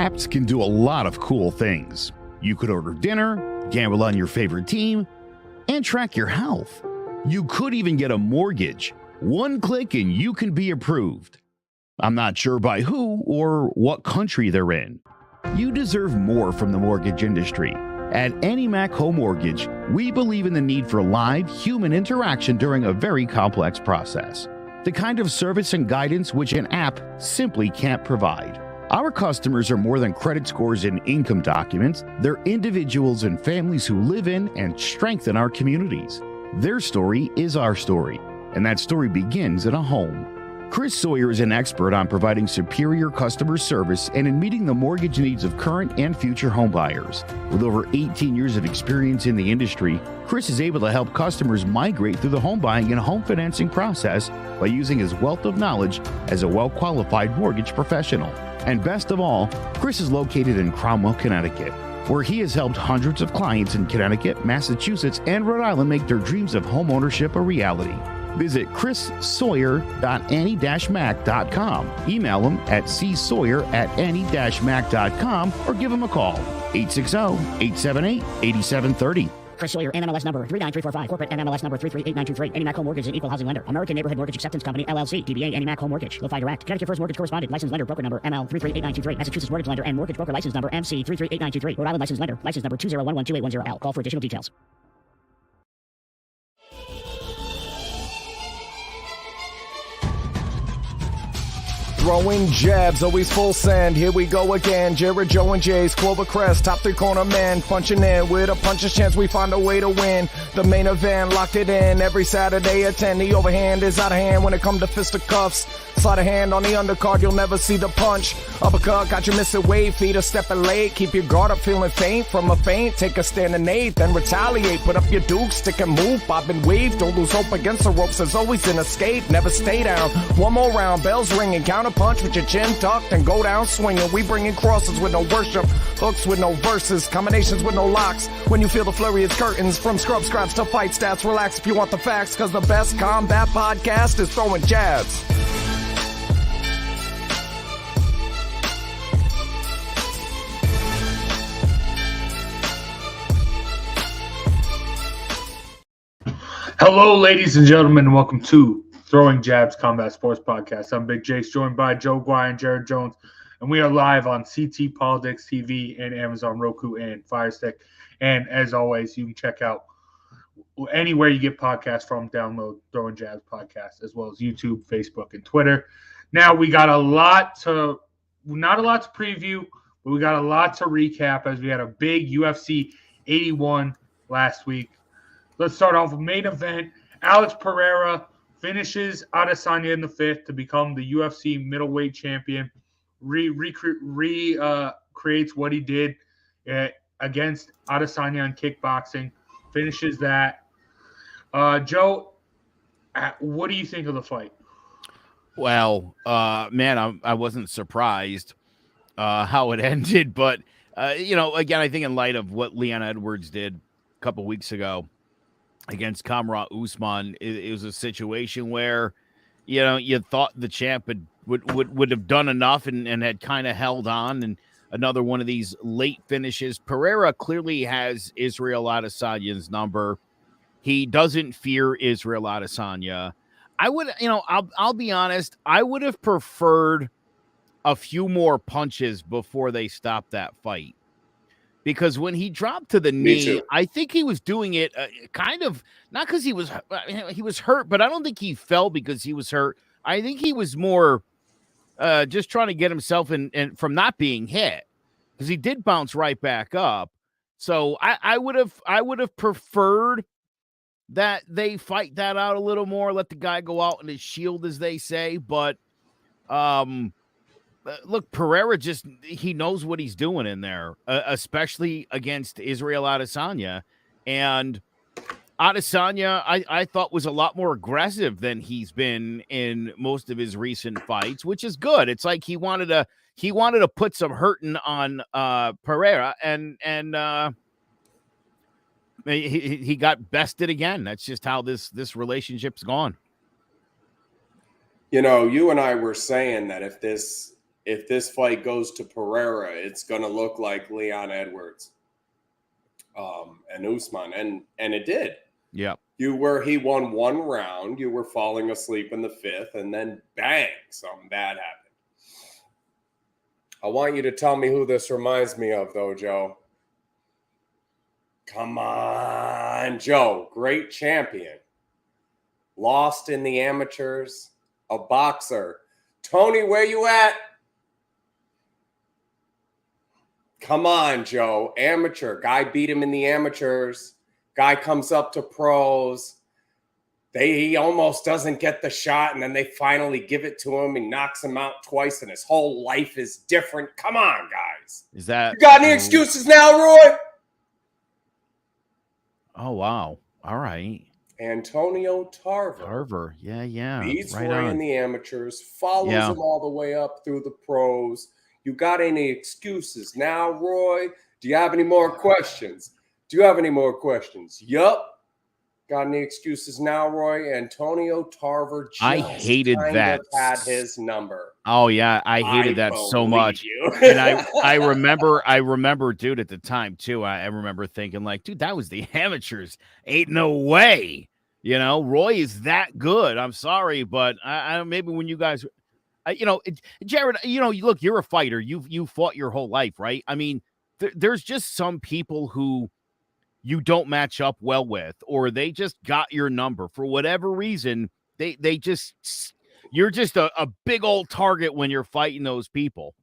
Apps can do a lot of cool things. You could order dinner, gamble on your favorite team, and track your health. You could even get a mortgage. One click and you can be approved. I'm not sure by who or what country they're in. You deserve more from the mortgage industry. At AnyMac Home Mortgage, we believe in the need for live human interaction during a very complex process. The kind of service and guidance which an app simply can't provide. Our customers are more than credit scores and income documents. They're individuals and families who live in and strengthen our communities. Their story is our story, and that story begins in a home. Chris Sawyer is an expert on providing superior customer service and in meeting the mortgage needs of current and future home buyers. With over 18 years of experience in the industry, Chris is able to help customers migrate through the home buying and home financing process by using his wealth of knowledge as a well-qualified mortgage professional. And best of all, Chris is located in Cromwell, Connecticut, where he has helped hundreds of clients in Connecticut, Massachusetts, and Rhode Island make their dreams of home ownership a reality. Visit chrissawyer.any-mac.com. Email him at csawyer@any-mac.com or give him a call, 860-878-8730. Chris Sawyer, NMLS number 39345, corporate NMLS number 338923. AnyMac Home Mortgage is an equal housing lender. American Neighborhood Mortgage Acceptance Company, LLC. DBA AnyMac Home Mortgage. Lo-Fi Direct. Connecticut First Mortgage Correspondent. License lender. Broker number ML 338923. Massachusetts Mortgage Lender and Mortgage Broker License number MC 338923. Rhode Island License Lender. License number 201128110L. Call for additional details. Throwing jabs, always full send. Here we go again. Jared, Joe, and Jay's Clover Crest, top three corner man, punching in with a puncher's chance. We find a way to win. The main event, locked it in every Saturday at 10. The overhand is out of hand when it comes to fisticuffs. Slide a hand on the undercard, you'll never see the punch. Uppercut got you missing weight, feet are stepping late. Keep your guard up, feeling faint from a feint. Take a stand and eight, then retaliate. Put up your duke, stick and move, bob and weave. Don't lose hope against the ropes, there's always an escape. Never stay down. One more round, bells ringing, counter punch with your chin tucked and go down swinging. We bringing crosses with no worship, hooks with no verses, combinations with no locks. When you feel the flurry, it's curtains. From scrub scraps to fight stats, relax if you want the facts, cause the best combat podcast is Throwing Jabs. Hello, ladies and gentlemen, and welcome to Throwing Jabs Combat Sports Podcast. I'm Big Jace, joined by Joe Guy and Jared Jones, and we are live on CT Politics TV and Amazon Roku and Fire Stick. And as always, you can check out anywhere you get podcasts from. Download Throwing Jabs Podcast, as well as YouTube, Facebook, and Twitter. Now we got not a lot to preview, but we got a lot to recap as we had a big UFC 81 last week. Let's start off with main event. Alex Pereira finishes Adesanya in the fifth to become the UFC middleweight champion. Creates what he did against Adesanya in kickboxing. Finishes that. Joe, what do you think of the fight? Well, man, I wasn't surprised how it ended, but again, I think in light of what Leon Edwards did a couple weeks ago against Kamaru Usman, it was a situation where, you thought the champ would have done enough and had kind of held on, and another one of these late finishes. Pereira clearly has Israel Adesanya's number. He doesn't fear Israel Adesanya. I would, I'll be honest, I would have preferred a few more punches before they stopped that fight. Because when he dropped to the knee, I think he was doing it kind of not because he was hurt, but I don't think he fell because he was hurt. I think he was more just trying to get himself in from not being hit, because he did bounce right back up. So I would have preferred that they fight that out a little more, let the guy go out in his shield, as they say. But look, Pereira he knows what he's doing in there, especially against Israel Adesanya. And Adesanya, I thought, was a lot more aggressive than he's been in most of his recent fights, which is good. It's like he wanted to put some hurting on Pereira, and he got bested again. That's just how this relationship's gone. You and I were saying that if this if this fight goes to Pereira, it's going to look like Leon Edwards and Usman. And it did. Yeah. He won one round. You were falling asleep in the fifth, and then bang, something bad happened. I want you to tell me who this reminds me of, though, Joe. Come on, Joe. Great champion. Lost in the amateurs. A boxer. Tony, where you at? Come on, Joe. Amateur. Guy beat him in the amateurs. Guy comes up to pros. He almost doesn't get the shot, and then they finally give it to him. He knocks him out twice, and his whole life is different. Come on, guys. Is that... You got any excuses now, Roy? Oh, wow. All right. Antonio Tarver. Tarver. Yeah. Beats right Roy on. in the amateurs, follows him all the way up through the pros. You got any excuses now, Roy? Do you have any more questions? Yup. Got any excuses now, Roy? Antonio Tarver just I hated that. Had his number. Oh yeah, I hated that so much. And I remember, dude, at the time too. I remember thinking like, dude, that was the amateurs. Ain't no way. You know, Roy is that good. I'm sorry, but I maybe when you guys, Jared, look, you're a fighter. You fought your whole life, right? I mean, there's just some people who you don't match up well with, or they just got your number for whatever reason. They just, you're just a big old target when you're fighting those people.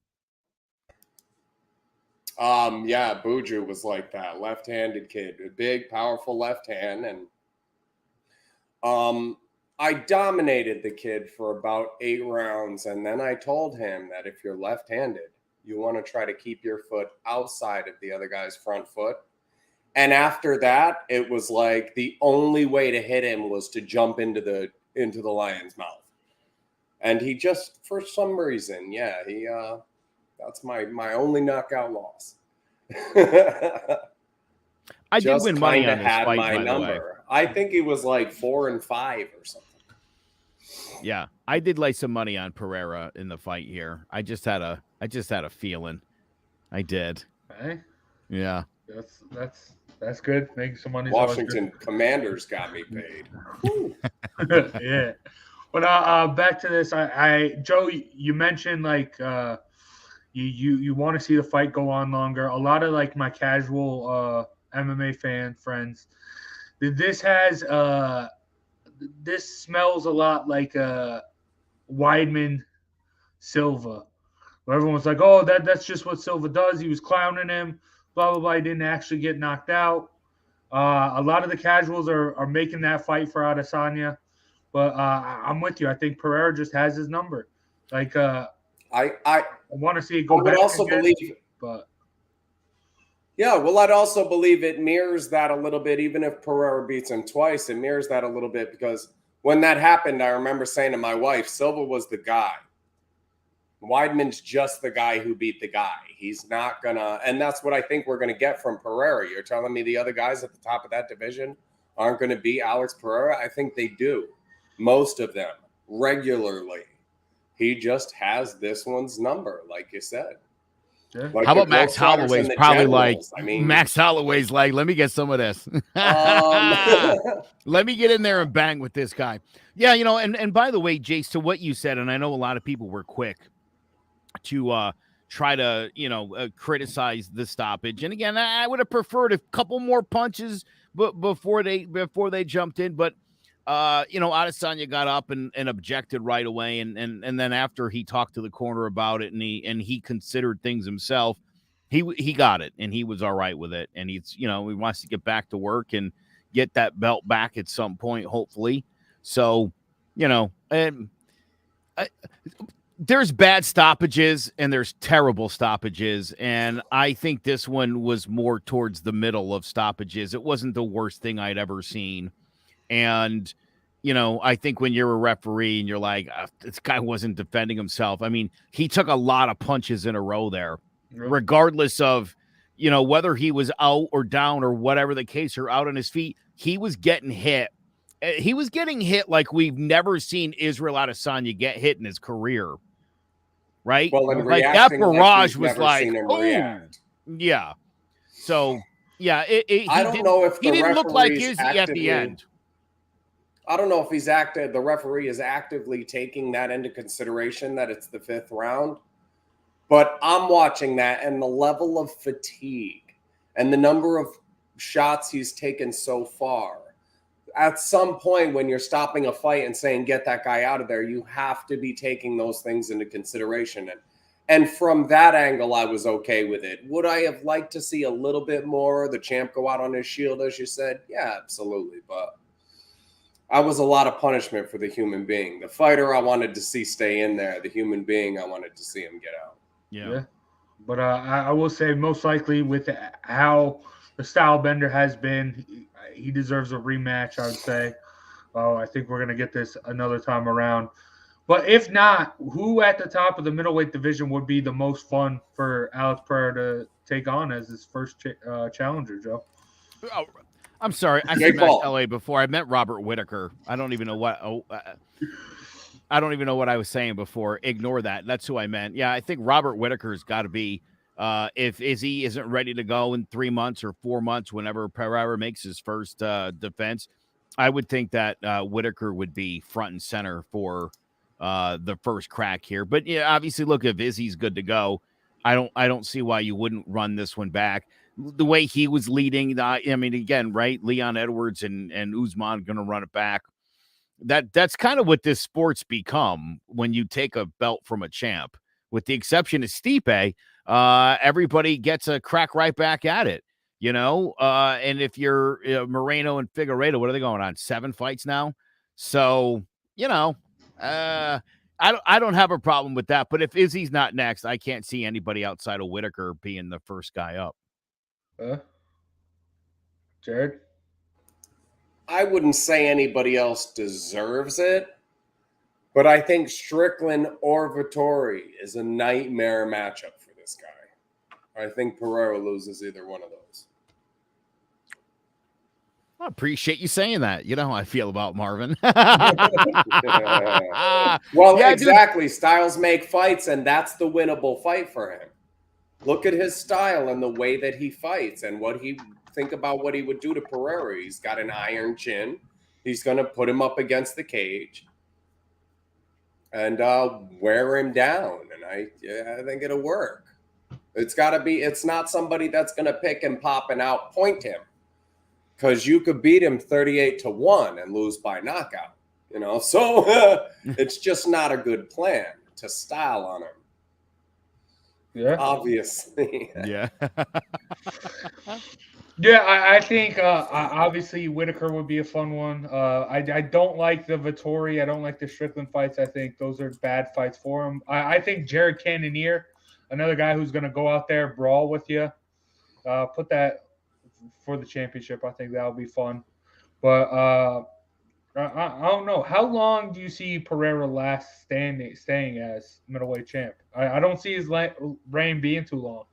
Yeah, Buju was like that, left-handed kid, a big, powerful left hand, and I dominated the kid for about 8 rounds, and then I told him that if you're left-handed, you want to try to keep your foot outside of the other guy's front foot. And after that, it was like the only way to hit him was to jump into the lion's mouth. And he just, for some reason, that's my only knockout loss. I did win money on this fight, my by number. the way. I think he was like 4-5 or something. Yeah, I did lay some money on Pereira in the fight here. I just had a feeling. I did. Okay. Yeah. That's good. Making some money. Washington Commanders got me paid. Yeah. But back to this. Joe, you mentioned like you want to see the fight go on longer. A lot of like my casual MMA friends. This smells a lot like Weidman Silva, where everyone's like, "Oh, that's just what Silva does." He was clowning him, blah blah blah. He didn't actually get knocked out. A lot of the casuals are making that fight for Adesanya, but I'm with you. I think Pereira just has his number. Like I want to see it go back. I would also believe, but. Yeah, well, I'd also believe it mirrors that a little bit, even if Pereira beats him twice, it mirrors that a little bit because when that happened, I remember saying to my wife, Silva was the guy. Weidman's just the guy who beat the guy. He's not going to, and that's what I think we're going to get from Pereira. You're telling me the other guys at the top of that division aren't going to beat Alex Pereira? I think they do. Most of them, regularly. He just has this one's number, like you said. Yeah. Like how about Max Holloway's probably generals. like, Max Holloway's like, let me get some of this. Let me get in there and bang with this guy. Yeah, and by the way, Jace, to what you said, and I know a lot of people were quick to try to, criticize the stoppage. And again, I would have preferred a couple more punches before they jumped in. But, Adesanya got up and objected right away. And then after he talked to the corner about it and he considered things himself, he got it and he was all right with it. And he's, he wants to get back to work and get that belt back at some point, hopefully. So, and there's bad stoppages and there's terrible stoppages. And I think this one was more towards the middle of stoppages. It wasn't the worst thing I'd ever seen. And, I think when you're a referee and you're like, this guy wasn't defending himself. I mean, he took a lot of punches in a row there, regardless of, whether he was out or down or whatever the case, or out on his feet, he was getting hit. He was getting hit like we've never seen Israel Adesanya get hit in his career. right? Well, and Like that reacting barrage we've was never like, seen him oh, react. yeah. So, yeah, I don't know if he the didn't look like referee's Izzy at the end. I don't know if the referee is actively taking that into consideration, that it's the 5th round. But I'm watching that, and the level of fatigue and the number of shots he's taken so far. At some point when you're stopping a fight and saying, get that guy out of there, you have to be taking those things into consideration. And from that angle, I was okay with it. Would I have liked to see a little bit more, the champ go out on his shield, as you said? Yeah, absolutely. But I was a lot of punishment for the human being. The fighter I wanted to see stay in there. The human being, I wanted to see him get out. Yeah. But I will say most likely with how the style bender has been, he deserves a rematch, I would say. I think we're going to get this another time around. But if not, who at the top of the middleweight division would be the most fun for Alex Pereira to take on as his first challenger, Joe? Oh, I'm sorry. I said LA before. I meant Robert Whittaker. I don't even know what. I don't even know what I was saying before. Ignore that. That's who I meant. Yeah, I think Robert Whittaker's got to be. If Izzy isn't ready to go in 3 months or 4 months, whenever Pereira makes his first defense, I would think that Whittaker would be front and center for the first crack here. But yeah, obviously, look, if Izzy's good to go, I don't see why you wouldn't run this one back. The way he was leading, I mean, again, right? Leon Edwards and Usman going to run it back. That's kind of what this sport's become when you take a belt from a champ. With the exception of Stipe, everybody gets a crack right back at it, you know? And if you're Moreno and Figueiredo, what are they going on? 7 fights now? So, you know, I don't have a problem with that. But if Izzy's not next, I can't see anybody outside of Whittaker being the first guy up. Jared? I wouldn't say anybody else deserves it, but I think Strickland or Vettori is a nightmare matchup for this guy. I think Pereira loses either one of those. I appreciate you saying that. You know how I feel about Marvin. Well, yeah, exactly. Dude. Styles make fights, and that's the winnable fight for him. Look at his style and the way that he fights and what he think about what he would do to Pereira. He's got an iron chin. He's going to put him up against the cage and wear him down. And I think it'll work. It's not somebody that's going to pick and pop and outpoint him, because you could beat him 38-1 and lose by knockout, you know? So it's just not a good plan to style on him. Yeah. Obviously. Yeah. Yeah, I think obviously Whittaker would be a fun one. I don't like the Vettori. I don't like the Strickland fights. I think those are bad fights for him. I think Jared Cannonier, another guy who's going to go out there, brawl with you. Put that for the championship. I think that'll be fun. But I don't know. How long do you see Pereira last staying as middleweight champ? I don't see his reign being too long,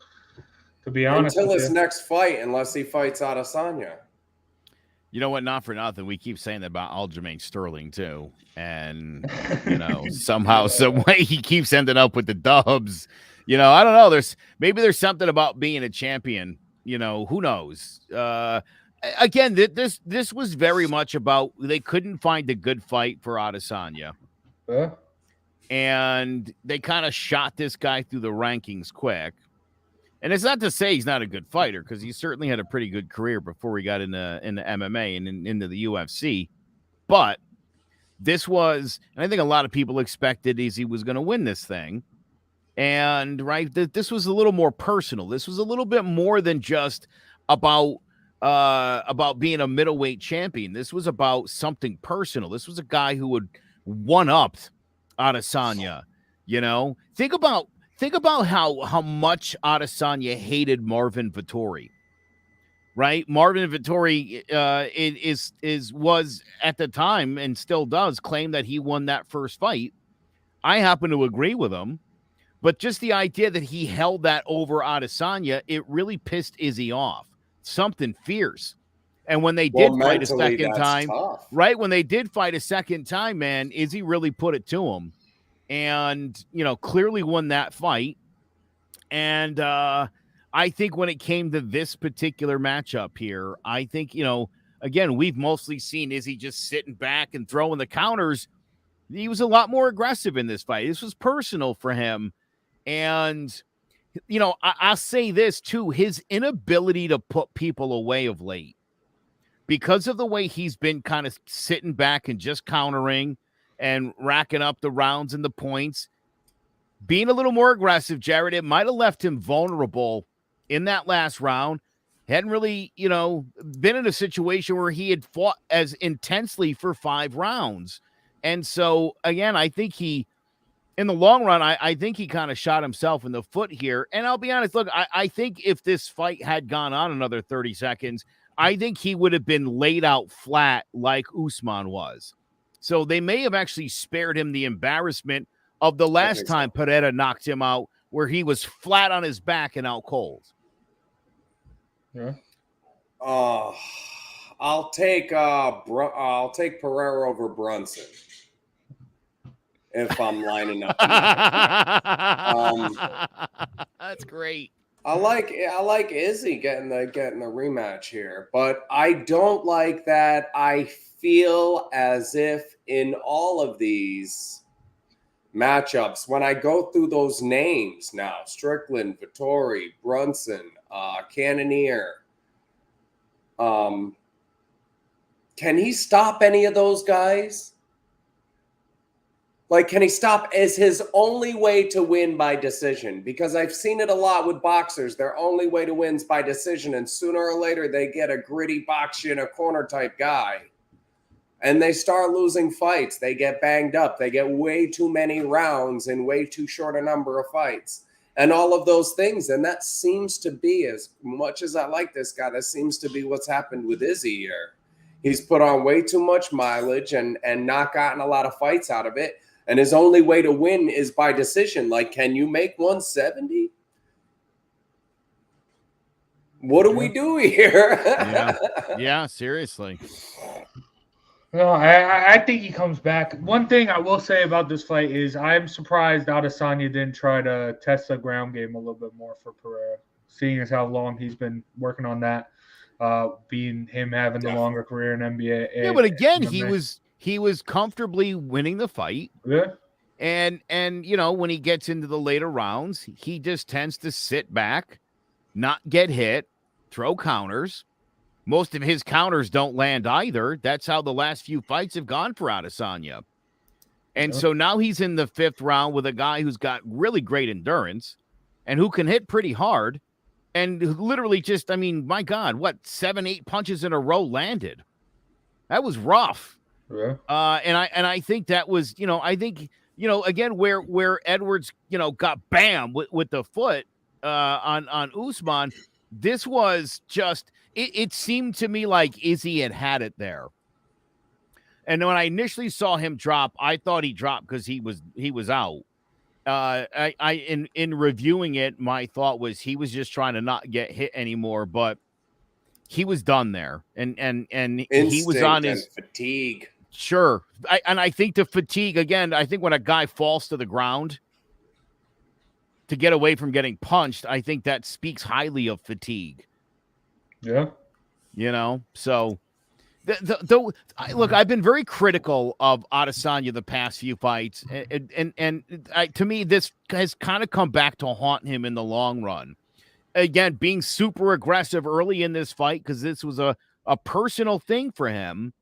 to be honest. Until his next fight, unless he fights Adesanya. You know what? Not for nothing. We keep saying that about Aljamain Sterling too, and you know somehow, some way, he keeps ending up with the dubs. You know, I don't know. There's something about being a champion. You know, who knows? Again, this was very much about they couldn't find a good fight for Adesanya. And they kind of shot this guy through the rankings quick. And it's not to say he's not a good fighter, because he certainly had a pretty good career before he got into MMA and into the UFC. But this was, and I think a lot of people expected Izzy was going to win this thing. And right, this was a little more personal. This was a little bit more than just about being a middleweight champion. This was about something personal. This was a guy who would one-upped Adesanya. You know, think about how much Adesanya hated Marvin Vettori. Right, Marvin Vettori was at the time, and still does, claim that he won that first fight. I happen to agree with him. But just the idea that he held that over Adesanya, it really pissed Izzy off. Something fierce. And when they did fight a second time, right? When they did fight a second time, man, Izzy really put it to him. and, clearly won that fight. And I think when it came to this particular matchup here, I think, again, we've mostly seen Izzy just sitting back and throwing the counters. He was a lot more aggressive in this fight. This was personal for him. And, I'll say this too, his inability to put people away of late, because of the way he's been kind of sitting back and just countering and racking up the rounds and the points, being a little more aggressive, Jared, it might have left him vulnerable in that last round. Hadn't really, been in a situation where he had fought as intensely for 5 rounds. And so, again, I think in the long run, I think he kind of shot himself in the foot here. And I'll be honest, look, I think if this fight had gone on another 30 seconds, I think he would have been laid out flat like Usman was. So they may have actually spared him the embarrassment of the last time Pereira knocked him out, where he was flat on his back and out cold. Yeah. I'll take Pereira over Brunson if I'm lining up. That's great. I like Izzy getting the rematch here, but I don't like that. I feel as if in all of these matchups, when I go through those names now, Strickland, Vettori, Brunson, Cannonier, can he stop any of those guys? Like, can he stop? Is his only way to win by decision? Because I've seen it a lot with boxers. Their only way to win is by decision. And sooner or later, they get a gritty box you in a corner type guy. And they start losing fights. They get banged up. They get way too many rounds in way too short a number of fights. And all of those things. And that seems to be, as much as I like this guy, that seems to be what's happened with Izzy here. He's put on way too much mileage and not gotten a lot of fights out of it. And his only way to win is by decision. Like, can you make 170? What do we do here? Yeah, seriously. No, I think he comes back. One thing I will say about this fight is I'm surprised Adesanya didn't try to test the ground game a little bit more for Pereira, seeing as how long he's been working on that, being him having the longer career in NBA. Yeah, but again, he was comfortably winning the fight. Yeah. And when he gets into the later rounds, he just tends to sit back, not get hit, throw counters. Most of his counters don't land either. That's how the last few fights have gone for Adesanya. And so now he's in the 5th round with a guy who's got really great endurance and who can hit pretty hard. And literally just, my God, 7-8 punches in a row landed. That was rough. Yeah. And I think that was, again, where Edwards, got bam with the foot on Usman. This was just, it seemed to me like Izzy had it there. And when I initially saw him drop, I thought he dropped because he was out. In reviewing it, my thought was he was just trying to not get hit anymore, but he was done there. And he was on his fatigue. Sure. I think the fatigue, again, I think when a guy falls to the ground to get away from getting punched, I think that speaks highly of fatigue. Yeah. So look, I've been very critical of Adesanya the past few fights. And to me, this has kind of come back to haunt him in the long run. Again, being super aggressive early in this fight, because this was a personal thing for him,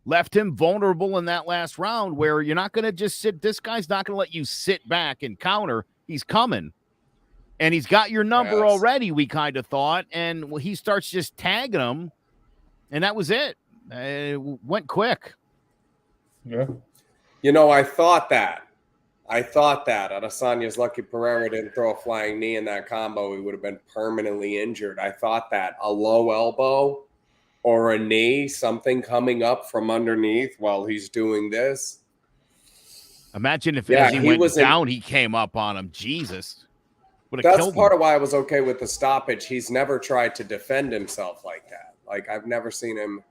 left him vulnerable in that last round where you're not going to just sit. This guy's not going to let you sit back and counter. He's coming. And he's got your number already, we kind of thought. And he starts just tagging him. And that was it. It went quick. Yeah. I thought that. Adesanya's lucky Pereira didn't throw a flying knee in that combo. He would have been permanently injured. I thought that a low elbow or a knee, something coming up from underneath while he's doing this. Imagine if as he went down, he came up on him. Jesus. That's part of why I was okay with the stoppage. He's never tried to defend himself like that. Like, I've never seen him.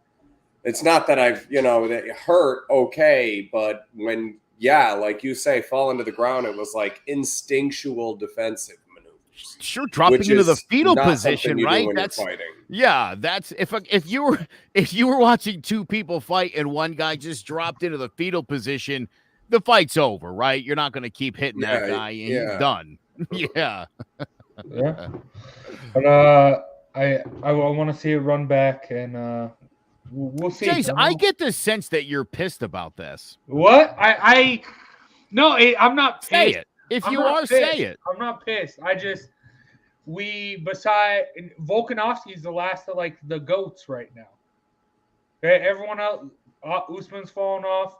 It's not that I've, that hurt, okay, but when yeah, like you say, falling to the ground, it was like instinctual defensive maneuvers. Sure, dropping into the fetal position, right? That's fighting. Yeah, that's if you were watching two people fight and one guy just dropped into the fetal position, the fight's over, right? You're not going to keep hitting that guy and he's done. Yeah. Yeah. But I want to see it run back, and we'll see. Chase, I get the sense that you're pissed about this. What? No, I'm not pissed. Say it. If you are, say it. I'm not pissed. Beside Volkanovski's the last of like the GOATs right now. Okay, everyone else, Usman's falling off.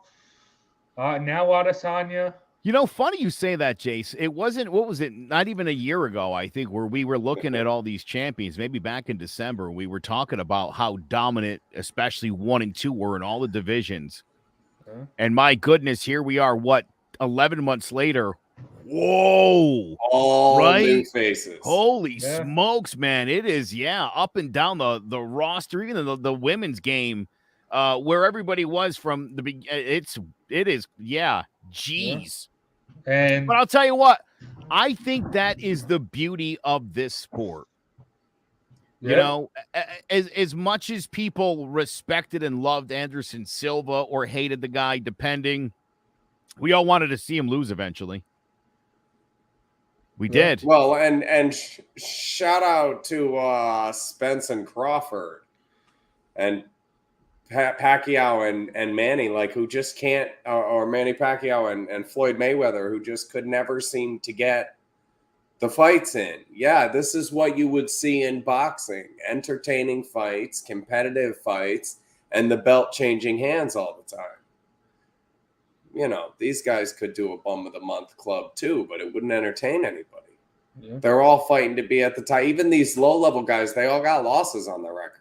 Now Adesanya. You know, funny you say that, Jace. It wasn't, what was it? Not even a year ago, I think, where we were looking at all these champions. Maybe back in December, we were talking about how dominant, especially 1 and 2 were in all the divisions. And my goodness, here we are, 11 months later. Whoa. All new faces. Holy smokes, man. It is, up and down the roster, even the women's game, where everybody was from the beginning. It is, geez. And but I'll tell you what, I think that is the beauty of this sport. You know, as much as people respected and loved Anderson Silva or hated the guy, depending, we all wanted to see him lose eventually. We did. Well, and shout out to Spence and Crawford and Pacquiao and Manny, like, who just can't, or Manny Pacquiao and Floyd Mayweather, who just could never seem to get the fights in. Yeah, this is what you would see in boxing: entertaining fights, competitive fights, and the belt changing hands all the time. You know, these guys could do a bum of the month club too, but it wouldn't entertain anybody. Yeah. They're all fighting to be at the top. Even these low-level guys, they all got losses on their record.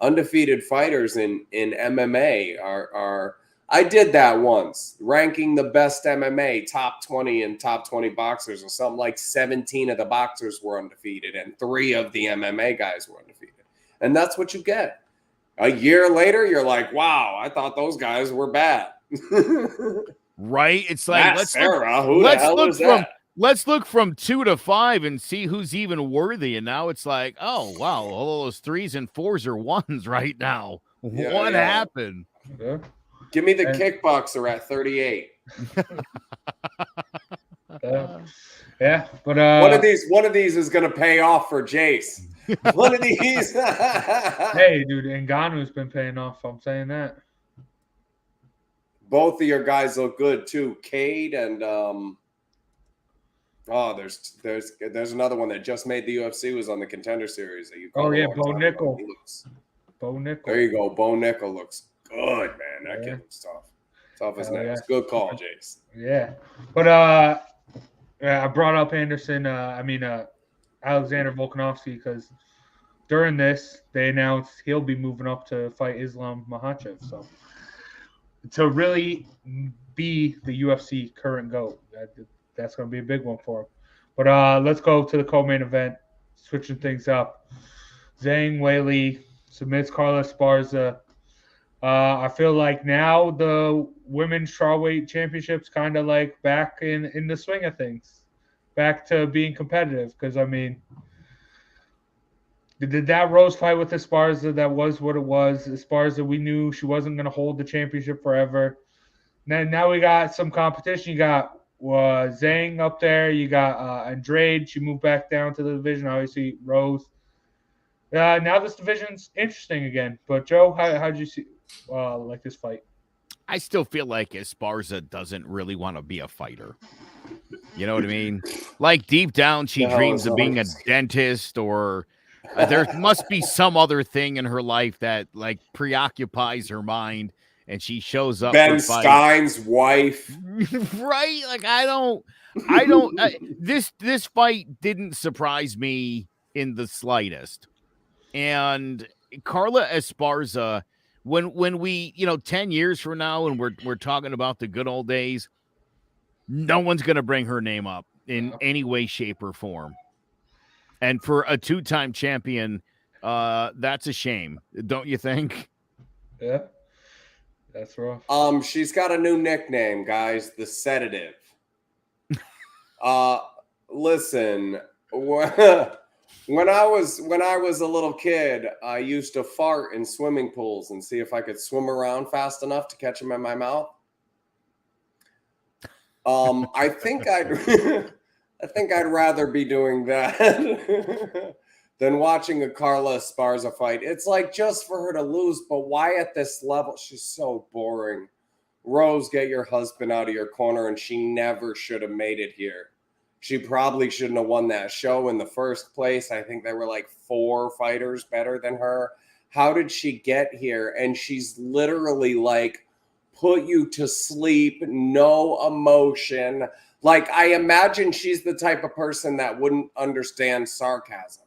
Undefeated fighters in MMA are I did that once, ranking the best MMA top 20 and top 20 boxers, and something like 17 of the boxers were undefeated and 3 of the MMA guys were undefeated. And that's what you get. A year later, you're like, wow, I thought those guys were bad. Right? It's like, let's look from 2 to 5 and see who's even worthy. And now it's like, oh, wow, all those 3s and 4s are 1s right now. What happened? Yeah. Give me the kickboxer at 38. But one of these is going to pay off for Jace. One of these. Hey, dude, Ngannou's been paying off. I'm saying that. Both of your guys look good too, Cade and there's another one that just made the UFC, was on the Contender Series that you. Bo Nickel. Bo Nickel. There you go. Bo Nickel looks good, man. That kid looks tough. Tough as nails. Good call, Jace. Yeah, but I brought up Alexander Volkanovski because during this they announced he'll be moving up to fight Islam Makhachev. So to really be the UFC current GOAT, that's going to be a big one for him. But let's go to the co-main event, switching things up. Zhang Weili submits Carla Esparza. I feel like now the women's strawweight championship's kind of like back in the swing of things, back to being competitive. Because, I mean, did that Rose fight with Esparza, that was what it was. Esparza, we knew she wasn't going to hold the championship forever. Now we got some competition. You got Zhang up there. You got Andrade. She moved back down to the division. Obviously, Rose. Now this division's interesting again. But, Joe, how did you see like this fight? I still feel like Esparza doesn't really want to be a fighter. You know what I mean? Like, deep down, she dreams of being a dentist, or there must be some other thing in her life that, like, preoccupies her mind. And she shows up. Ben Stein's wife. Right? Like, this fight didn't surprise me in the slightest. And Carla Esparza, when we, 10 years from now, and we're talking about the good old days, no one's going to bring her name up in any way, shape, or form. And for a 2-time champion, that's a shame. Don't you think? Yeah. That's rough. She's got a new nickname, guys. The Sedative. Listen, when I was a little kid, I used to fart in swimming pools and see if I could swim around fast enough to catch them in my mouth. I think I'd rather be doing that than watching a Carla Esparza fight. It's like just for her to lose, but why at this level? She's so boring. Rose, get your husband out of your corner, and she never should have made it here. She probably shouldn't have won that show in the first place. I think there were like 4 fighters better than her. How did she get here? And she's literally like put you to sleep, no emotion. Like, I imagine she's the type of person that wouldn't understand sarcasm.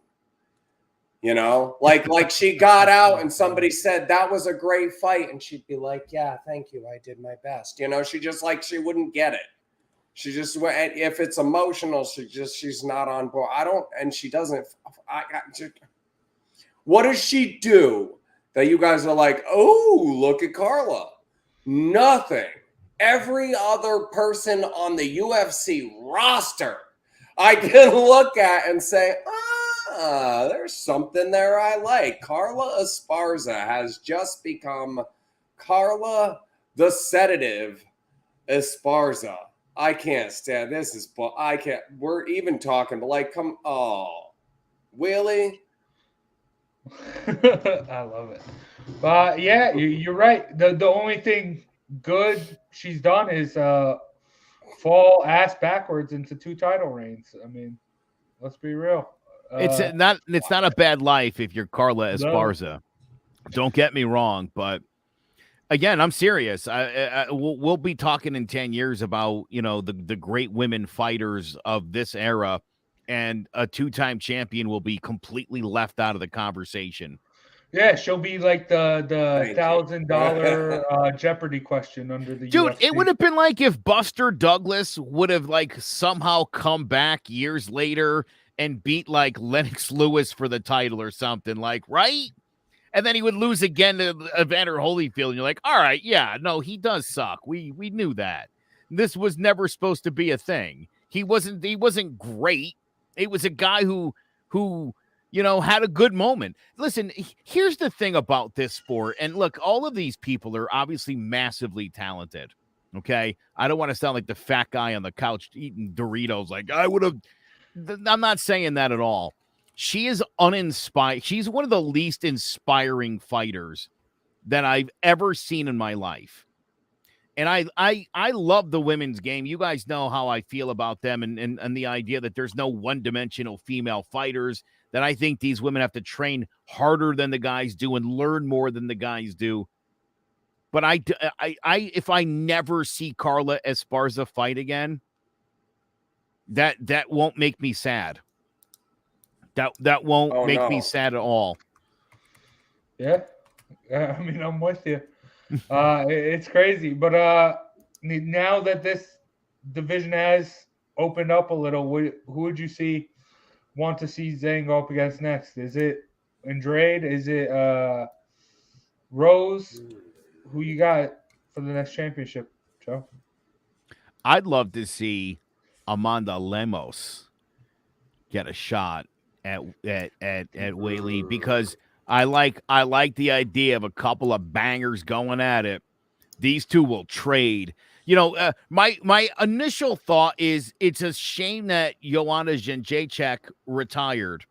You know, like she got out and somebody said that was a great fight, and she'd be like, "Yeah, thank you, I did my best." You know, she just like she wouldn't get it. She just went. If it's emotional, she's not on board. And she doesn't. What does she do that you guys are like, oh, look at Carla? Nothing. Every other person on the UFC roster, I can look at and say, there's something there I like. Carla Esparza has just become Carla the Sedative Esparza. I can't stand this. I can't. We're even talking, but like, Willie. I love it. But yeah, you're right. The only thing good she's done is fall ass backwards into 2 title reigns. I mean, let's be real. It's not a bad life if you're Carla Esparza. No. Don't get me wrong, but again, I'm serious. We'll be talking in 10 years about, you know, the great women fighters of this era, and a 2-time champion will be completely left out of the conversation. Yeah, she'll be like the $1,000 Jeopardy question under the Dude, UFC. It would have been like if Buster Douglas would have like somehow come back years later and beat like Lennox Lewis for the title or something, like, right? And then he would lose again to Evander Holyfield. And you're like, all right, yeah, no, he does suck. We knew that. This was never supposed to be a thing. He wasn't great. It was a guy who, you know, had a good moment. Listen, here's the thing about this sport. And look, all of these people are obviously massively talented. Okay. I don't want to sound like the fat guy on the couch eating Doritos. Like I'm not saying that at all. She is uninspired. She's one of the least inspiring fighters that I've ever seen in my life. And I love the women's game. You guys know how I feel about them and the idea that there's no one-dimensional female fighters, that I think these women have to train harder than the guys do and learn more than the guys do. But if I never see Carla Esparza fight again, that won't make me sad. That won't make me sad at all. Yeah. I mean, I'm with you. It's crazy. But now that this division has opened up a little, who would you want to see Zhang go up against next? Is it Andrade? Is it Rose? Who you got for the next championship, Joe? I'd love to see Amanda Lemos get a shot at Weili, because I like the idea of a couple of bangers going at it. These two will trade. You know, my initial thought is it's a shame that Joanna Jędrzejczyk retired,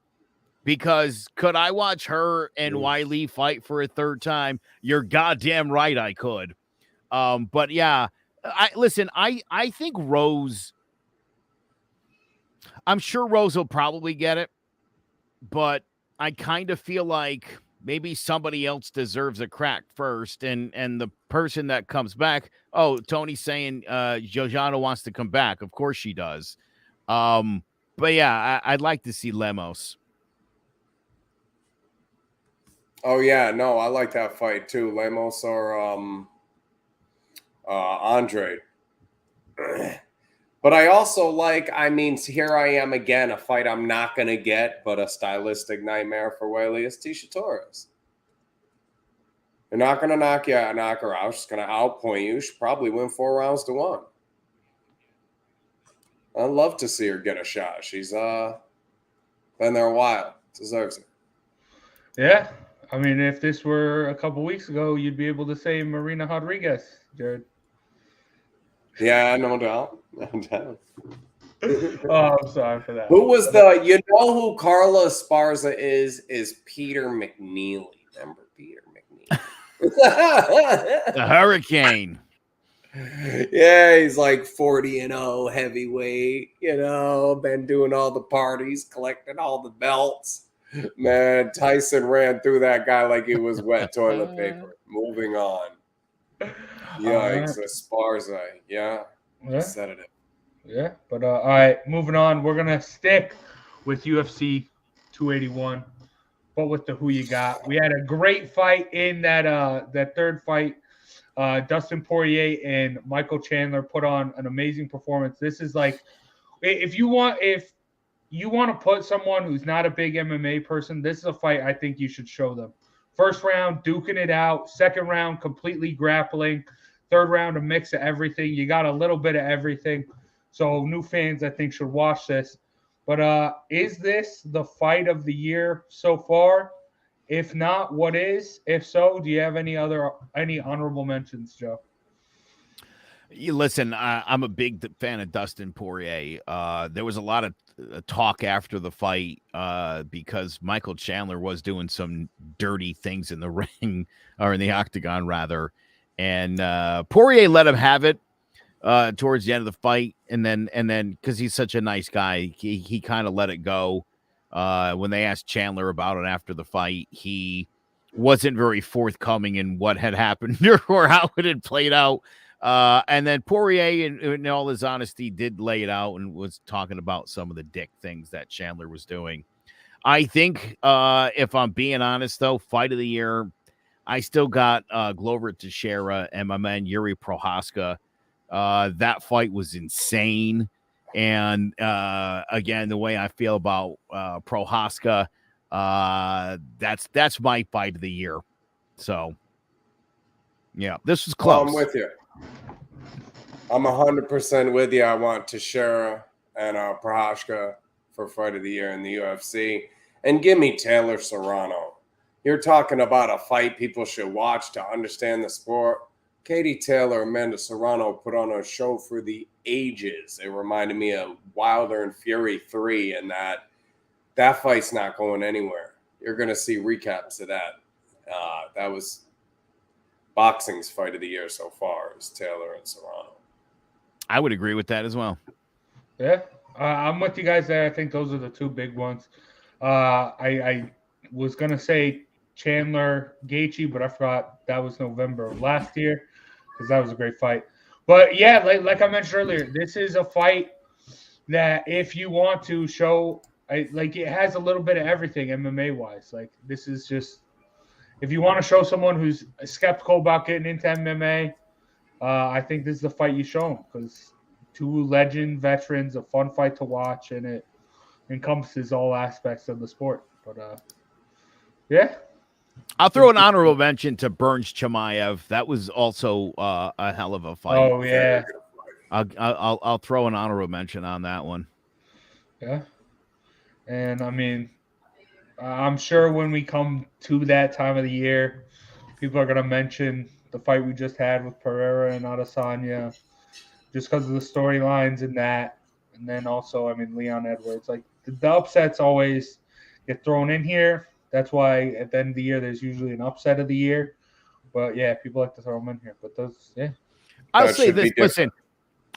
because could I watch her and Weili fight for a third time? You're goddamn right I could. But yeah, I think Rose, I'm sure Rose will probably get it, but I kind of feel like maybe somebody else deserves a crack first, and the person that comes back. Oh, Tony's saying Joanna wants to come back. Of course she does. But yeah, I'd like to see Lemos. Oh yeah, no, I like that fight too. Lemos or Andre. But I also here I am again, a fight I'm not going to get, but a stylistic nightmare for Weili is Tisha Torres. You're not going to knock her out. She's going to outpoint you. She'll probably win 4 rounds to 1. I'd love to see her get a shot. She's been there a while. Deserves it. Yeah. I mean, if this were a couple weeks ago, you'd be able to say Marina Rodriguez, Jared. Yeah, no doubt. No doubt. Oh, I'm sorry for that. Who was who Carla Esparza is Peter McNeely. Remember Peter McNeely? The Hurricane. Yeah, he's like 40-0 heavyweight, been doing all the parties, collecting all the belts. Man, Tyson ran through that guy like it was wet toilet paper. Moving on. Yikes, Esparza. Yeah. Said it. Yeah, but all right, moving on. We're gonna stick with UFC 281, but with the who you got. We had a great fight in that third fight. Dustin Poirier and Michael Chandler put on an amazing performance. This is like, if you want to put someone who's not a big MMA person, this is a fight I think you should show them. First round, duking it out. Second round, completely grappling. Third round, a mix of everything. You got a little bit of everything. So new fans, I think, should watch this. But is this the fight of the year so far? If not, what is? If so, do you have any honorable mentions, Joe? Listen, I'm a big fan of Dustin Poirier. There was a lot of talk after the fight because Michael Chandler was doing some dirty things in the ring, or in the octagon, rather. And Poirier let him have it towards the end of the fight. And then because he's such a nice guy, he kind of let it go. When they asked Chandler about it after the fight, he wasn't very forthcoming in what had happened or how it had played out. And then Poirier, in all his honesty, did lay it out and was talking about some of the dick things that Chandler was doing. I think, if I'm being honest, though, fight of the year, I still got Glover Teixeira and my man Yuri Prochazka. That fight was insane. And again, the way I feel about Prochazka, that's my fight of the year. So, yeah, this was close. I'm with you. I'm 100% with you. I want Teixeira and Prochazka for fight of the year in the UFC. And give me Taylor Serrano. You're talking about a fight people should watch to understand the sport. Katie Taylor, Amanda Serrano put on a show for the ages. It reminded me of Wilder and Fury 3, and that fight's not going anywhere. You're going to see recaps of that. That was boxing's fight of the year so far, is Taylor and Serrano. I would agree with that as well. Yeah, I'm with you guys there. I think those are the two big ones. I was going to say Chandler Gaethje, but I forgot that was November of last year because that was a great fight. But yeah, like I mentioned earlier, this is a fight that if you want to show, like it has a little bit of everything MMA wise. Like this is just, if you want to show someone who's skeptical about getting into MMA, I think this is the fight you show them because two legend veterans, a fun fight to watch, and it encompasses all aspects of the sport. But yeah. I'll throw an honorable mention to Burns Chimaev. That was also a hell of a fight. Oh yeah, I'll throw an honorable mention on that one. Yeah, and I mean, I'm sure when we come to that time of the year, people are gonna mention the fight we just had with Pereira and Adesanya, just because of the storylines in that, and then also, I mean, Leon Edwards. Like the upsets always get thrown in here. That's why at the end of the year, there's usually an upset of the year. But, yeah, people like to throw them in here. But those, yeah. I'll say this. Listen,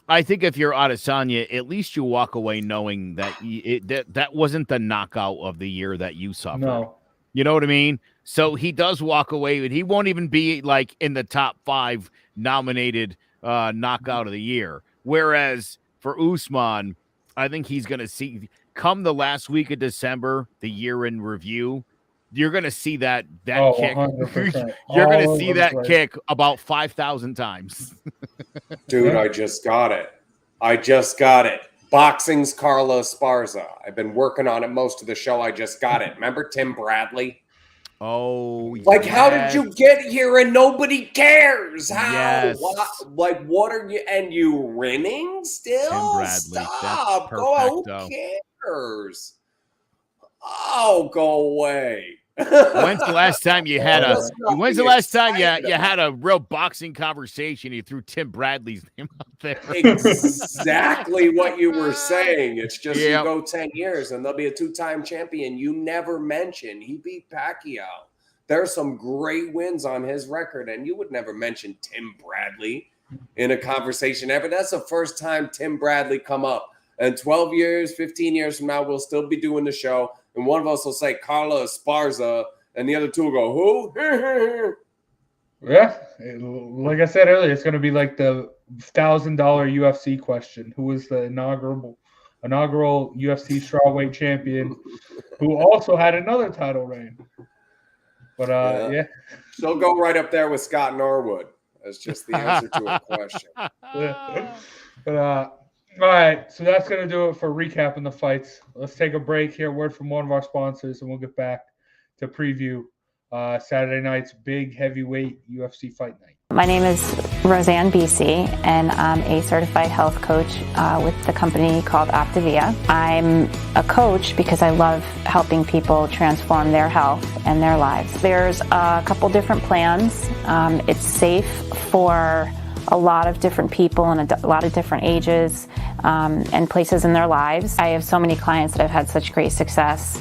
I think if you're Adesanya, at least you walk away knowing that that wasn't the knockout of the year that you suffered. No. You know what I mean? So he does walk away, and he won't even be, like, in the top 5 nominated knockout of the year. Whereas for Usman, I think he's going to see, come the last week of December, the year in review, you're going to see that kick. 100%. You're going to see that kick about 5,000 times. Dude, I just got it. Boxing's Carla Esparza. I've been working on it most of the show. I just got it. Remember Tim Bradley? Oh, like, how did you get here and nobody cares? How? Yes. What are you? And you winning still? Tim Bradley. Stop. That's Go. perfecto. Who cares? Oh, go away. When's the last time you had There's When's the nothing last time you exciting had a real boxing conversation? You threw Tim Bradley's name out there. Exactly what you were saying. It's just Yep. you go 10 years and there'll be a 2-time champion. You never mention he beat Pacquiao. There's some great wins on his record, and you would never mention Tim Bradley in a conversation ever. That's the first time Tim Bradley come up. And 12 years, 15 years from now, we'll still be doing the show. And one of us will say Carla Esparza, and the other two will go, who? Yeah, like I said earlier, it's going to be like the $1,000 UFC question. Who was the inaugural UFC strawweight champion who also had another title reign? But yeah. She'll go right up there with Scott Norwood. That's just the answer to a question. But all right, so that's going to do it for recapping the fights. Let's take a break here, word from one of our sponsors, and we'll get back to preview Saturday night's big heavyweight UFC fight night. My name is Roseanne BC, and I'm a certified health coach with the company called Optavia. I'm a coach because I love helping people transform their health and their lives. There's a couple different plans. It's safe for a lot of different people and a lot of different ages and places in their lives. I have so many clients that have had such great success,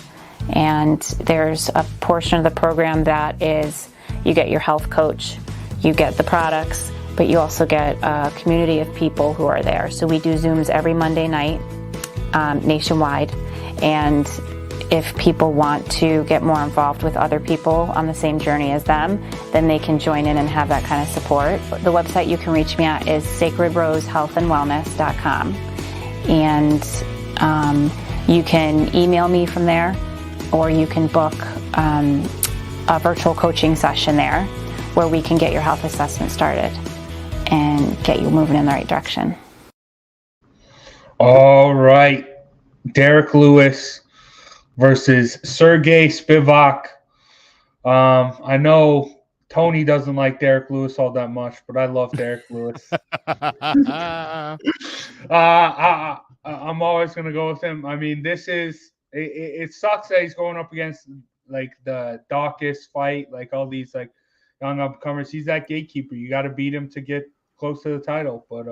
and there's a portion of the program that is you get your health coach, you get the products, but you also get a community of people who are there. So we do Zooms every Monday night nationwide, and if people want to get more involved with other people on the same journey as them, then they can join in and have that kind of support. The website you can reach me at is sacredrosehealthandwellness.com, and you can email me from there, or you can book a virtual coaching session there where we can get your health assessment started and get you moving in the right direction. All right, Derek Lewis versus Sergey Spivak. I know Tony doesn't like Derek Lewis all that much, but I love Derek Lewis. I'm always going to go with him. I mean, it sucks that he's going up against like the Dawkins fight, like all these like young upcomers. He's that gatekeeper. You got to beat him to get close to the title. But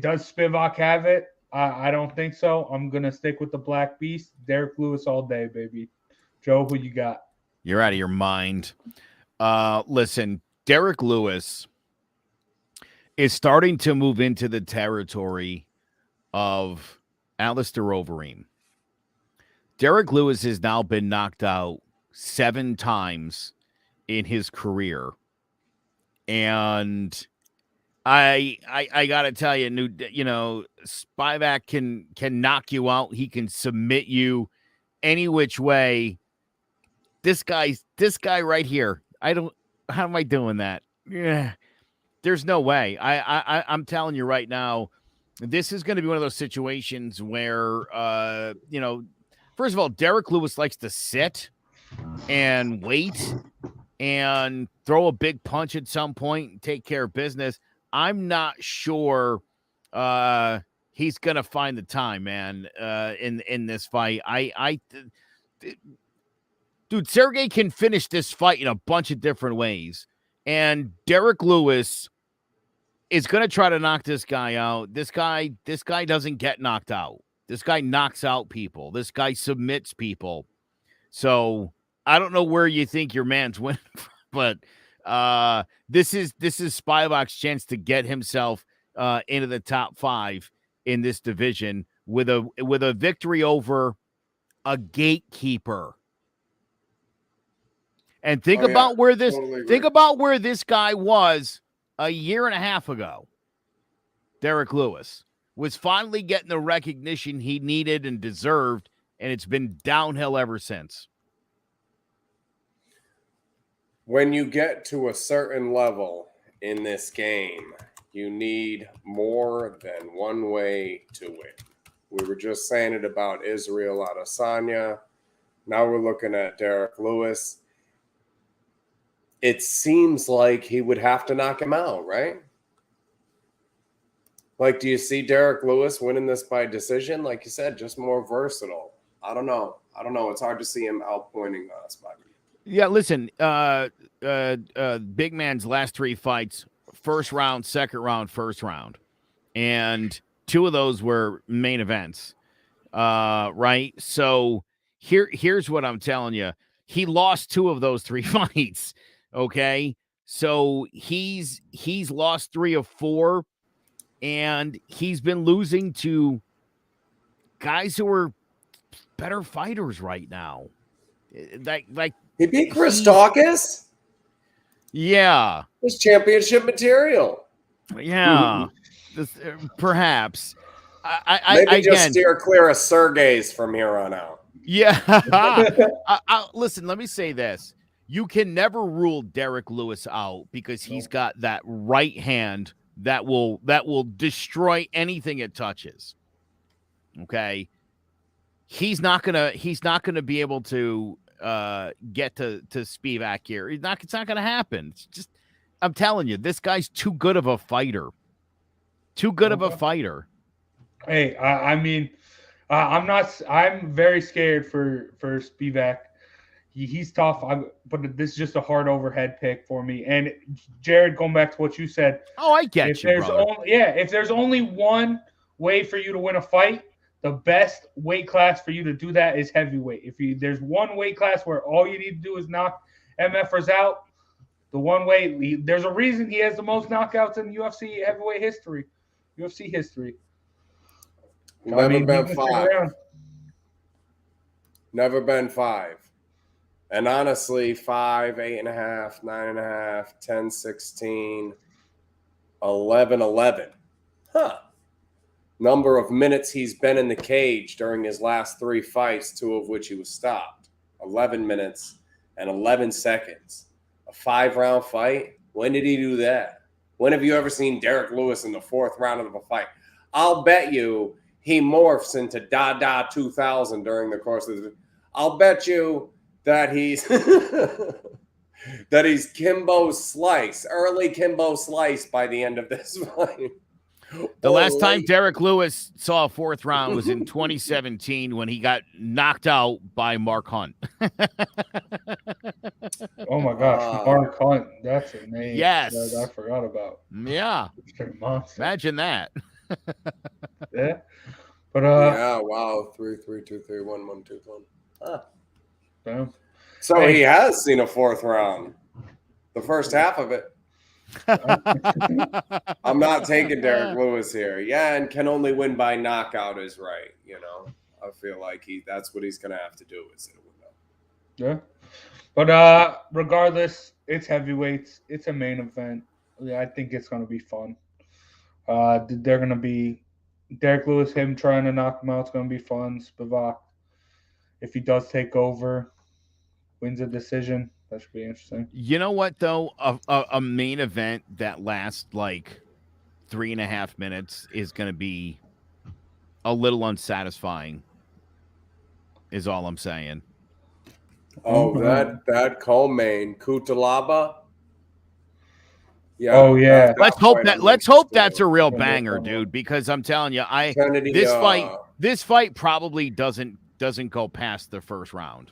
does Spivak have it? I don't think so. I'm going to stick with the Black Beast. Derek Lewis all day, baby. Joe, who you got? You're out of your mind. Listen, Derek Lewis is starting to move into the territory of Alistair Overeem. Derek Lewis has now been knocked out 7 times in his career. And I got to tell you, Spivak can knock you out. He can submit you any which way. This guy right here. How am I doing that? Yeah, there's no way. I'm telling you right now, this is going to be one of those situations where, first of all, Derek Lewis likes to sit and wait and throw a big punch at some point and take care of business. I'm not sure he's going to find the time, man, in this fight. Dude, Sergey can finish this fight in a bunch of different ways. And Derek Lewis is going to try to knock this guy out. This guy doesn't get knocked out. This guy knocks out people. This guy submits people. So I don't know where you think your man's winning, but this is Spivak's chance to get himself into the top 5 in this division with a victory over a gatekeeper. And think about where this guy was a year and a half ago. Derek Lewis was finally getting the recognition he needed and deserved, and it's been downhill ever since. When you get to a certain level in this game, you need more than one way to win. We were just saying it about Israel Adesanya. Now we're looking at Derek Lewis. it seems like he would have to knock him out, right? Like, do you see Derek Lewis winning this by decision? Like you said, just more versatile. I don't know. It's hard to see him outpointing Spider. Yeah, listen, big man's last 3 fights, first round, second round, first round. And 2 of those were main events. Right? So here's what I'm telling you. He lost 2 of those 3 fights. Okay? So he's lost 3 of 4, and he's been losing to guys who are better fighters right now. Like he beat Chris Dawkins? Yeah. It's championship material. Yeah. Perhaps. Maybe just steer clear of Sergey's from here on out. Yeah. Listen, let me say this. You can never rule Derek Lewis out because he's got that right hand that will destroy anything it touches. Okay? He's not gonna be able to get to Spivak here. It's not gonna happen. It's just, I'm telling you, this guy's too good of a fighter. Too good of a fighter. Hey, I mean, I'm very scared for Spivak. He's tough, but this is just a hard overhead pick for me. And Jared, going back to what you said. Oh, I get you, brother. If there's only one way for you to win a fight, the best weight class for you to do that is heavyweight. There's one weight class where all you need to do is knock MFers out, the one way, there's a reason he has the most knockouts in UFC heavyweight history. UFC history. Never been 5. Never been 5. And honestly, 5, 8.5, 9.5, 10, 16, 11, 11. Huh. Number of minutes he's been in the cage during his last 3 fights, 2 of which he was stopped. 11 minutes and 11 seconds. A 5-round fight? When did he do that? When have you ever seen Derek Lewis in the 4th round of a fight? I'll bet you he morphs into Dada 2000 during the course of the. I'll bet you that he's that he's Kimbo Slice, early Kimbo Slice by the end of this fight. The last time Derek Lewis saw a 4th round was in 2017 when he got knocked out by Mark Hunt. Oh my gosh, Mark Hunt. That's a name. Yes. That I forgot about. Yeah. Imagine that. Yeah. But yeah, wow. 3, 3, 2, 3, 1, 1, 2, 1. Huh. Yeah. So he has seen a 4th round. The first half of it. I'm not taking Derek Lewis here. Yeah, and can only win by knockout is right. I feel like that's what he's going to have to do is hit a window. Yeah. But regardless, it's heavyweights. It's a main event. Yeah, I think it's going to be fun. They're going to be Derek Lewis, him trying to knock him out. It's going to be fun. Spivak, if he does take over, wins a decision. That should be interesting. You know what, though? A main event that lasts like 3.5 minutes is going to be a little unsatisfying, is all I'm saying. Oh, that co-main, Kutalaba. Yeah. Oh yeah. Let's hope that's a real banger, dude. Because I'm telling you, this fight probably doesn't go past the first round.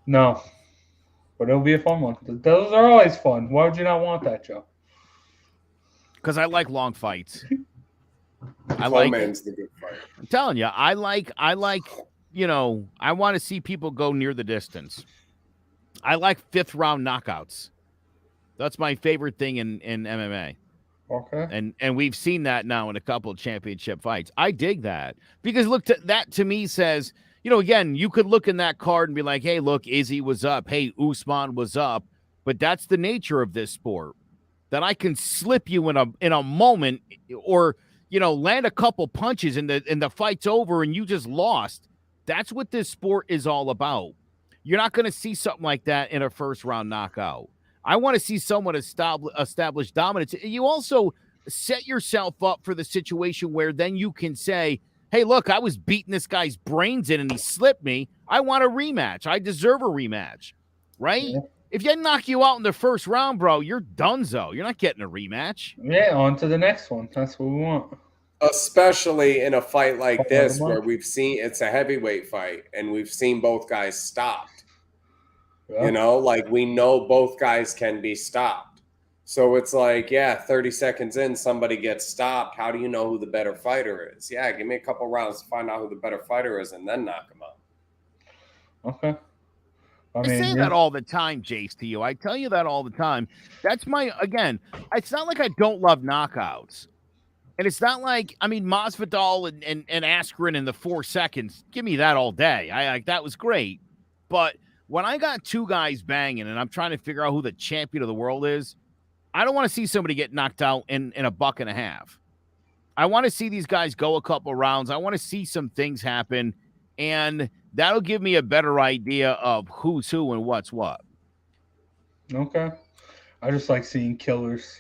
No, but it'll be a fun one. Those are always fun. Why would you not want that, Joe? Because I like long fights. Man's the good fight. I'm telling you, I like. I want to see people go near the distance. I like 5th round knockouts. That's my favorite thing in MMA. Okay. And we've seen that now in a couple of championship fights. I dig that because look, that to me says. Again, you could look in that card and be like, hey, look, Izzy was up. Hey, Usman was up. But that's the nature of this sport, that I can slip you in a moment or, land a couple punches and the fight's over and you just lost. That's what this sport is all about. You're not going to see something like that in a 1st round knockout. I want to see someone establish dominance. You also set yourself up for the situation where then you can say, hey, look, I was beating this guy's brains in and he slipped me. I want a rematch. I deserve a rematch, right? If you knock you out in the first round, bro, you're donezo. You're not getting a rematch. Yeah, on to the next one. That's what we want. Especially in a fight like this month. where we've seen it's a heavyweight fight and we've seen both guys stopped. Yeah. You know, like we know both guys can be stopped. So it's like, yeah, 30 seconds in, somebody gets stopped. How do you know who the better fighter is? Yeah, give me a couple rounds to find out who the better fighter is and then knock him out. Okay. I say that all the time, Jace, to you. I tell you that all the time. That's again, it's not like I don't love knockouts. And it's not like, I mean, Masvidal and Askren in the 4 seconds, give me that all day. That was great. But when I got two guys banging and I'm trying to figure out who the champion of the world is, I don't want to see somebody get knocked out in a buck and a half. I want to see these guys go a couple rounds. I want to see some things happen. And that'll give me a better idea of who's who and what's what. Okay. I just like seeing killers.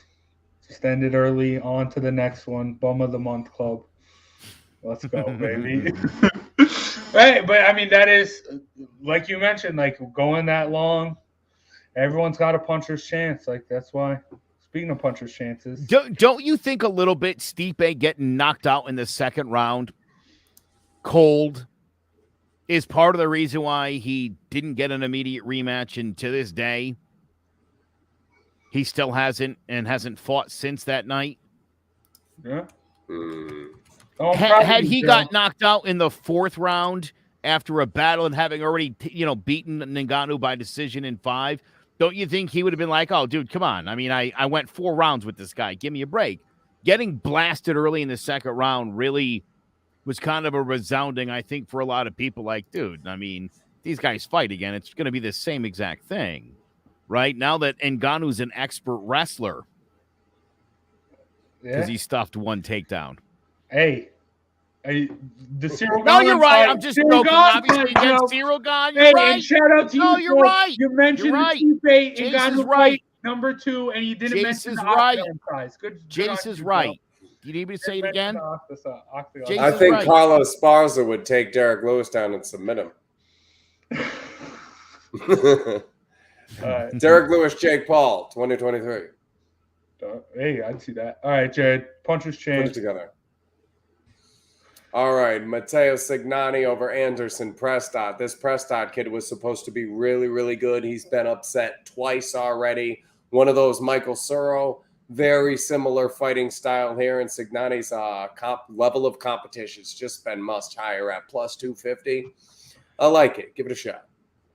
Just end it early, on to the next one. Bum of the month club. Let's go, baby. Right, but I mean, that is, like you mentioned, like going that long, everyone's got a puncher's chance. Like, that's why, speaking of puncher's chances. Don't you think a little bit Stipe getting knocked out in the second round cold is part of the reason why he didn't get an immediate rematch, and to this day he still hasn't fought since that night? Yeah. Had he got knocked out in the fourth round after a battle and having already beaten Ngannou by decision in 5, don't you think he would have been like, oh, dude, come on. I mean, I went 4 rounds with this guy. Give me a break. Getting blasted early in the second round really was kind of a resounding, I think, for a lot of people. Like, dude, I mean, these guys fight again. It's going to be the same exact thing, right? Now that Ngannou's an expert wrestler because he stuffed 1 takedown. Hey, the Cyril No, Gane you're right. fight, I'm just Cyril joking. Gane Obviously, fight, against bro. Cyril Gane. Hey, You're right. and shout out to No, you. you're Phil. right. You mentioned You're right. the Stipe and Jace is Ngannou right. fight number 2, and you didn't Jace mention is the right. Octagon prize. Good. Jace is right. Do you need me to say it again? Jace I is think right. Carlos Esparza would take Derek Lewis down and submit him. Derek Lewis, Jake Paul, 2023. Hey, I'd see that. All right, Jared. Puncher's Put chance. it together. All right, Matteo Signani over Anderson Prestott. This Prestott kid was supposed to be really, really good. He's been upset twice already. One of those Michael Suro, very similar fighting style here. And Signani's level of competition has just been much higher at plus 250. I like it. Give it a shot.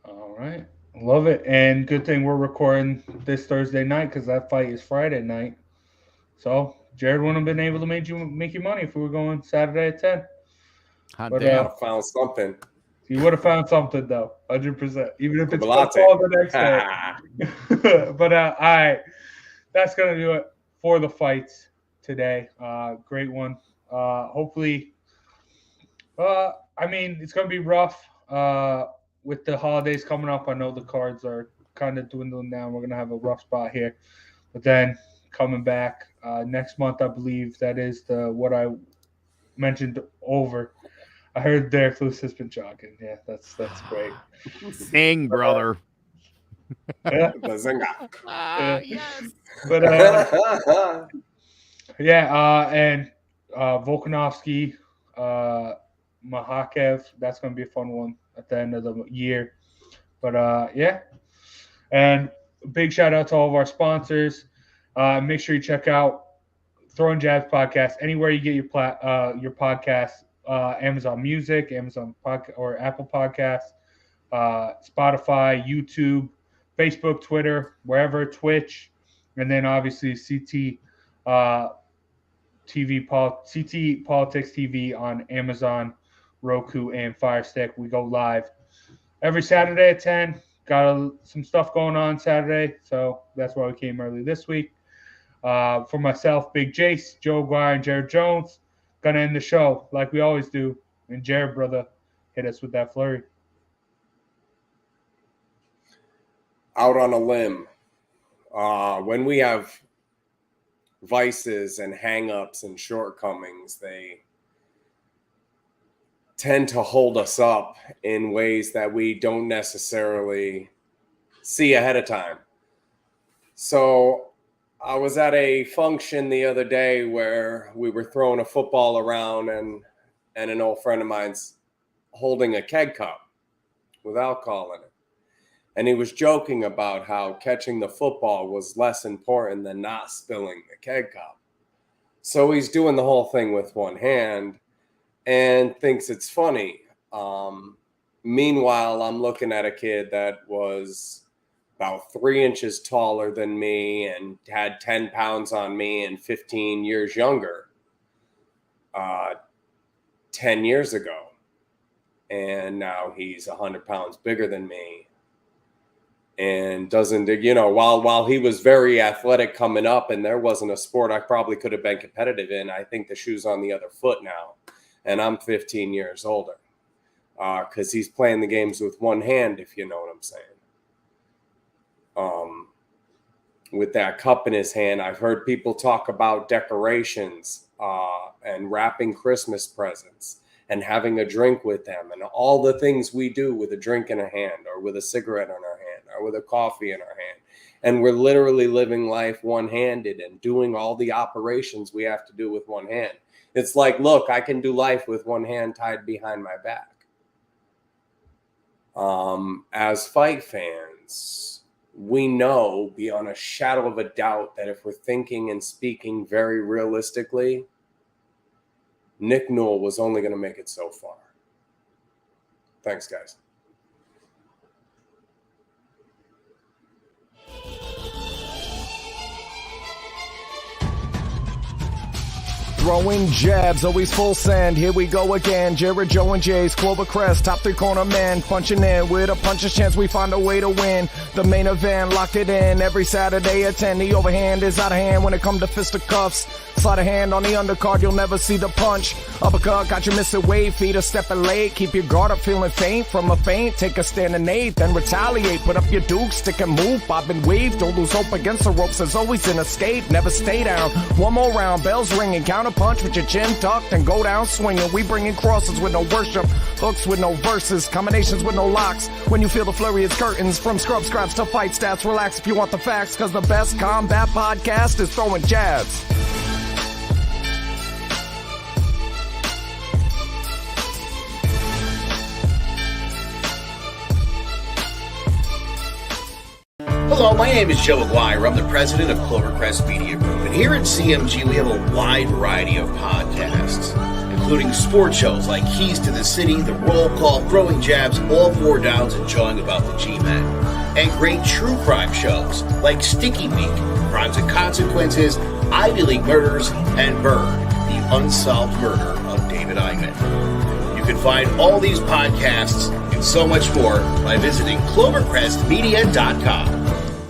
All right. Love it. And good thing we're recording this Thursday night because that fight is Friday night. So Jared wouldn't have been able to make you money if we were going Saturday at 10. But I found something. You would have found something, though, 100%. Even if it's Latte. football the next day. But, all right. That's going to do it for the fights today. Great one. Hopefully, I mean, it's going to be rough with the holidays coming up. I know the cards are kind of dwindling down. We're going to have a rough spot here. But then coming back next month, I believe that is what I mentioned over. I heard Derek Lewis has been jogging. Yeah, that's great. Sing, brother. Yeah. Yes. But and Volkanovski, Makhachev, that's going to be a fun one at the end of the year. But and big shout out to all of our sponsors. Make sure you check out Throwing Jabs podcast anywhere you get your podcasts. Amazon Music, Amazon Podcast, or Apple Podcasts, Spotify, YouTube, Facebook, Twitter, wherever, Twitch, and then obviously CT Politics TV on Amazon, Roku, and Fire Stick. We go live every Saturday at 10. Got some stuff going on Saturday, so that's why we came early this week. For myself, Big Jace, Joe Aguirre, and Jared Jones. Gonna end the show like we always do. And Jared, brother, hit us with that flurry. Out on a limb. When we have vices and hang-ups and shortcomings, they tend to hold us up in ways that we don't necessarily see ahead of time. So I was at a function the other day where we were throwing a football around, and an old friend of mine's holding a keg cup with alcohol in it. And he was joking about how catching the football was less important than not spilling the keg cup. So he's doing the whole thing with one hand and thinks it's funny. Meanwhile, I'm looking at a kid that was about 3 inches taller than me and had 10 pounds on me and 15 years younger 10 years ago. And now he's 100 pounds bigger than me and doesn't, while he was very athletic coming up and there wasn't a sport I probably could have been competitive in, I think the shoe's on the other foot now. And I'm 15 years older because he's playing the games with one hand, if you know what I'm saying. With that cup in his hand, I've heard people talk about decorations and wrapping Christmas presents and having a drink with them and all the things we do with a drink in a hand or with a cigarette in our hand or with a coffee in our hand. And we're literally living life one-handed and doing all the operations we have to do with one hand. It's like, look, I can do life with one hand tied behind my back. As fight fans, we know beyond a shadow of a doubt that if we're thinking and speaking very realistically, Nick Newell was only going to make it so far. Thanks, guys. Throwing jabs, always full send. Here we go again. Jared, Joe, and Jay's Clovercrest, top three corner man, punching in with a puncher's chance. We find a way to win. The main event, lock it in every Saturday at 10. The overhand is out of hand when it comes to fisticuffs. Slide a hand on the undercard, you'll never see the punch. Uppercut, got you missing weight, feet are stepping late. Keep your guard up, feeling faint from a feint. Take a stand and eight, then retaliate. Put up your duke, stick and move, bob and weave. Don't lose hope against the ropes, there's always an escape. Never stay down. One more round, bells ringing, counter punch with your chin tucked and go down swinging. We bringing crosses with no worship, hooks with no verses, combinations with no locks. When you feel the flurry, it's curtains. From scrub scraps to fight stats, relax if you want the facts, cause the best combat podcast is Throwing Jabs. Hello, my name is Joe Aguirre. I'm the president of Clovercrest Media Group, and here at CMG we have a wide variety of podcasts, including sports shows like Keys to the City, The Roll Call, Throwing Jabs, All Four Downs, and Jawing About the G-Men, and great true crime shows like Sticky Week, Crimes and Consequences, Ivy League Murders, and Bird, the unsolved murder of David Eichmann. You can find all these podcasts and so much more by visiting clovercrestmedia.com.